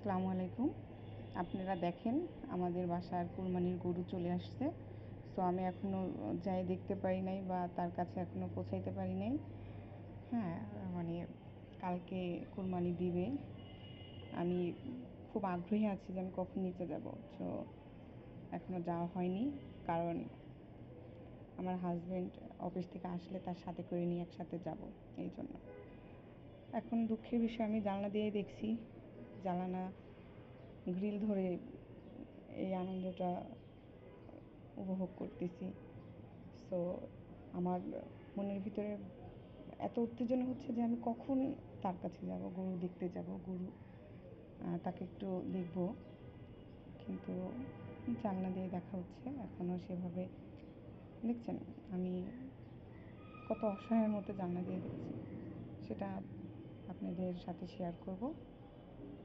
আসসালামু আলাইকুম। আপনারা দেখেন আমাদের বাসার কুরবানির গরু চলে আসছে। সো আমি এখনও যেয়ে দেখতে পারি নাই বা তার কাছে এখনও পৌঁছাইতে পারি নাই। হ্যাঁ, মানে কালকে কুরবানি দিবে। আমি খুব আগ্রহী আছি যে আমি কখন নিতে যাব। সো এখনও যাওয়া হয়নি, কারণ আমার হাজব্যান্ড অফিস থেকে আসলে তার সাথে করে নিয়ে একসাথে যাব, এই জন্য। এখন দুঃখের বিষয়, আমি জানলা দিয়েই দেখছি, জানালা গ্রিল ধরে এই আনন্দটা উপভোগ করতেছি। সো আমার মনের ভিতরে এত উত্তেজনা হচ্ছে যে আমি কখন তার কাছে যাব, গরু দেখতে যাব, গরু তাকে একটু দেখব। কিন্তু জানলা দিয়ে দেখা হচ্ছে, এখনও সেভাবে। দেখছেন আমি কত অসহায়ের মতো জানলা দিয়ে দেখছি, সেটা আপনাদের সাথে শেয়ার করব।